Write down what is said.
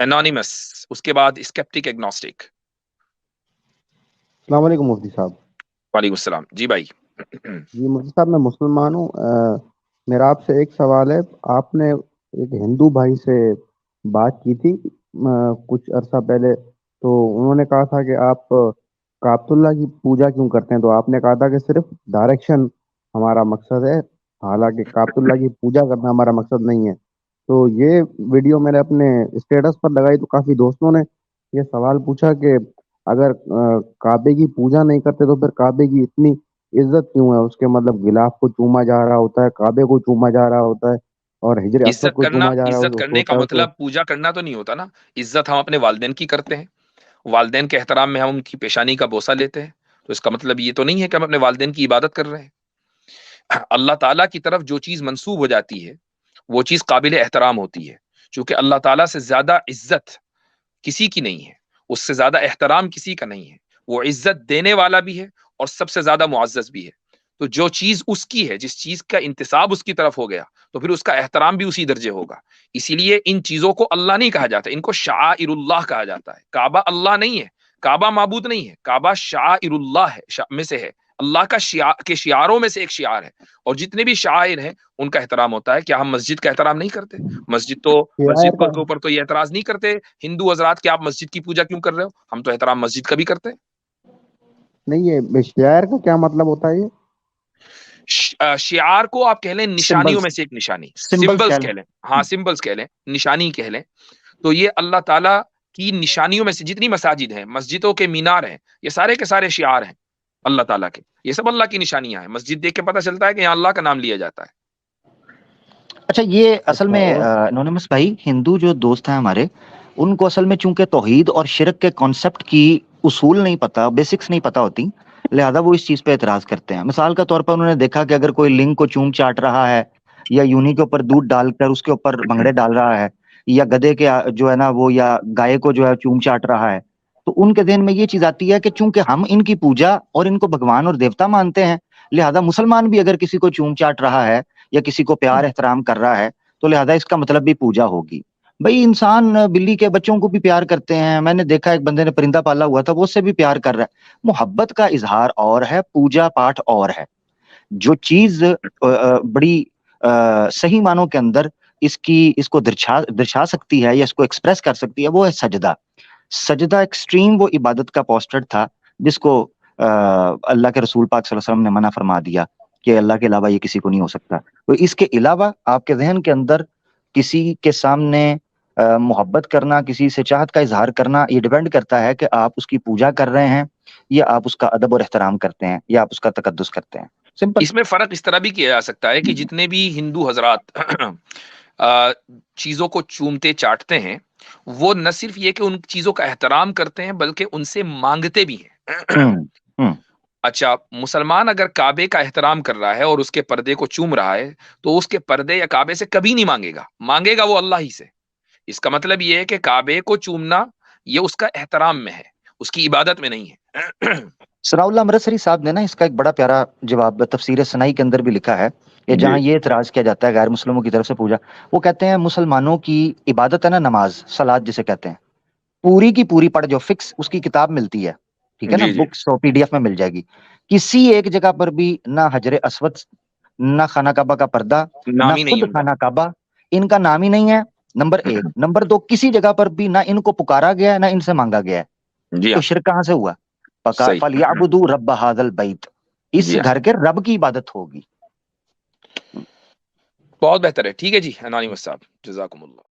Anonymous, اس کے بعد اسکیپٹک agnostic. السلام علیکم مفتی صاحب۔ وعلیکم السلام جی بھائی۔ جی مفتی صاحب، میں مسلمان ہوں۔ میرا آپ سے ایک سوال ہے۔ آپ نے ایک ہندو بھائی سے بات کی تھی کچھ عرصہ پہلے، تو انہوں نے کہا تھا کہ آپ کعبۃ اللہ کی پوجا کیوں کرتے ہیں، تو آپ نے کہا تھا کہ صرف ڈائریکشن ہمارا مقصد ہے، حالانکہ کعبۃ اللہ کی پوجا کرنا ہمارا مقصد نہیں ہے۔ تو یہ ویڈیو میں نے اپنے اسٹیٹس پر لگائی تو کافی دوستوں نے یہ سوال پوچھا کہ اگر کعبے کی پوجا نہیں کرتے تو پھر کعبے کی اتنی عزت کیوں ہے؟ اس کے مطلب غلاف کو چوما جا رہا ہوتا ہے، کعبے کو چوما جا رہا ہوتا ہے، اور ہجر اسود عزت کو کرنا، چوما جا رہا عزت کرنے کا ہوتا ہے تو مطلب پوجا کرنا تو نہیں ہوتا نا۔ عزت ہم اپنے والدین کی کرتے ہیں، والدین کے احترام میں ہم ان کی پیشانی کا بوسہ لیتے ہیں، تو اس کا مطلب یہ تو نہیں ہے کہ ہم اپنے والدین کی عبادت کر رہے ہیں۔ اللہ تعالیٰ کی طرف جو چیز منسوب ہو جاتی ہے وہ چیز قابل احترام ہوتی ہے، چونکہ اللہ تعالیٰ سے زیادہ عزت کسی کی نہیں ہے، اس سے زیادہ احترام کسی کا نہیں ہے، وہ عزت دینے والا بھی ہے اور سب سے زیادہ معزز بھی ہے۔ تو جو چیز اس کی ہے، جس چیز کا انتساب اس کی طرف ہو گیا، تو پھر اس کا احترام بھی اسی درجے ہوگا۔ اسی لیے ان چیزوں کو اللہ نہیں کہا جاتا، ان کو شعائر اللہ کہا جاتا ہے۔ کعبہ اللہ نہیں ہے، کعبہ معبود نہیں ہے، کعبہ شعائر اللہ ہے، میں سے ہے، اللہ کا کے شعاروں میں سے ایک شعار ہے، اور جتنے بھی شعائر ہیں ان کا احترام ہوتا ہے۔ کیا ہم مسجد کا احترام نہیں کرتے؟ مسجد شعائر کا کے اوپر تو یہ اعتراض نہیں کرتے ہندو حضرات کہ آپ مسجد کی پوجا کیوں کر رہے ہو، ہم تو احترام مسجد کا بھی کرتے ہیں۔ نہیں، یہ شعائر کا کیا مطلب ہوتا ہے؟ یہ شعار کو آپ کہہ لیں نشانیوں میں سے ایک نشانی، سمبلز سمبلز کہہ لیں۔ کہہ لیں، ہاں سمبلز کہہ لیں، نشانی کہہ لیں۔ تو یہ اللہ تعالیٰ کی نشانیوں میں سے جتنی مساجد ہیں، مسجدوں کے مینار ہیں، یہ سارے کے سارے شعار ہیں اللہ تعالیٰ کے، یہ سب اللہ کی نشانیاں ہیں۔ مسجد دیکھ کے پتہ چلتا ہے کہ یہاں اللہ کا نام لیا جاتا ہے۔ اچھا، یہ اصل اچھا، میں اور انونیمس بھائی، ہندو جو دوست ہیں ہمارے، ان کو اصل میں چونکہ توحید اور شرک کے کانسیپٹ کی اصول نہیں پتا، بیسکس نہیں پتا ہوتی، لہذا وہ اس چیز پہ اعتراض کرتے ہیں۔ مثال کے طور پر انہوں نے دیکھا کہ اگر کوئی لنگ کو چوم چاٹ رہا ہے، یا یونی کے اوپر دودھ ڈال کر اس کے اوپر بھنگڑے ڈال رہا ہے، یا گدھے کے جو ہے نا وہ، یا گائے کو جو ہے چوم چاٹ رہا ہے، تو ان کے ذہن میں یہ چیز آتی ہے کہ چونکہ ہم ان کی پوجا اور ان کو بھگوان اور دیوتا مانتے ہیں، لہذا مسلمان بھی اگر کسی کو چوم چاٹ رہا ہے یا کسی کو پیار احترام کر رہا ہے تو لہذا اس کا مطلب بھی پوجا ہوگی۔ بھائی، انسان بلی کے بچوں کو بھی پیار کرتے ہیں، میں نے دیکھا ایک بندے نے پرندہ پالا ہوا تھا، وہ اس سے بھی پیار کر رہا ہے۔ محبت کا اظہار اور ہے، پوجا پاٹ اور ہے۔ جو چیز بڑی صحیح معنوں کے اندر اس کو درشا سکتی ہے یا اس کو ایکسپریس کر سکتی ہے، وہ ہے سجدہ۔ سجدہ ایکسٹریم وہ عبادت کا پوسٹر تھا جس کو اللہ کے رسول پاک صلی اللہ علیہ وسلم نے منع فرما دیا کہ اللہ کے علاوہ یہ کسی کو نہیں ہو سکتا۔ تو اس کے علاوہ آپ کے ذہن کے اندر کسی کے سامنے محبت کرنا، کسی سے چاہت کا اظہار کرنا، یہ ڈیپینڈ کرتا ہے کہ آپ اس کی پوجا کر رہے ہیں یا آپ اس کا ادب اور احترام کرتے ہیں یا آپ اس کا تقدس کرتے ہیں۔ سمپل۔ اس میں فرق اس طرح بھی کیا جا سکتا ہے کہ جتنے بھی ہندو حضرات چیزوں کو چومتے چاٹتے ہیں، وہ نہ صرف یہ کہ ان چیزوں کا احترام کرتے ہیں بلکہ ان سے مانگتے بھی ہیں۔ اچھا، مسلمان اگر کعبے کا احترام کر رہا ہے اور اس کے پردے کو چوم رہا ہے تو اس کے پردے یا کعبے سے کبھی نہیں مانگے گا، مانگے گا وہ اللہ ہی سے۔ اس کا مطلب یہ ہے کہ کعبے کو چومنا یہ اس کا احترام میں ہے، اس کی عبادت میں نہیں ہے۔ ثناء اللہ امرتسری صاحب نے نا اس کا ایک بڑا پیارا جواب تفسیر سنائی کے اندر بھی لکھا ہے، کہ جہاں یہ اعتراض کیا جاتا ہے غیر مسلموں کی طرف سے پوجا، وہ کہتے ہیں مسلمانوں کی عبادت ہے نا، نماز صلاۃ جسے کہتے ہیں، پوری کی پوری پڑھ جو فکس اس کی کتاب ملتی ہے، ٹھیک ہے نا، جی جی، بکس اور PDF میں مل جائے گی، کسی ایک جگہ پر بھی نہ حجر اسود، نہ خانہ کعبہ کا پردہ، نہ نام ہی نہیں خود ان کا۔ خانہ کعبہ، ان کا نام ہی نہیں ہے، نمبر 1۔ نمبر 2، کسی جگہ پر بھی نہ ان کو پکارا گیا ہے نہ ان سے مانگا گیا ہے، جی تو ہاں، شرک کہاں سے ہوا؟ صحیح، فَلْيَعْبُدُوا رَبَّ هَذَا الْبَيْتِ، اس جی ہاں، گھر کے رب کی عبادت ہوگی۔ بہت بہتر ہے۔ ٹھیک ہے جی انانیمس صاحب، جزاکم اللہ۔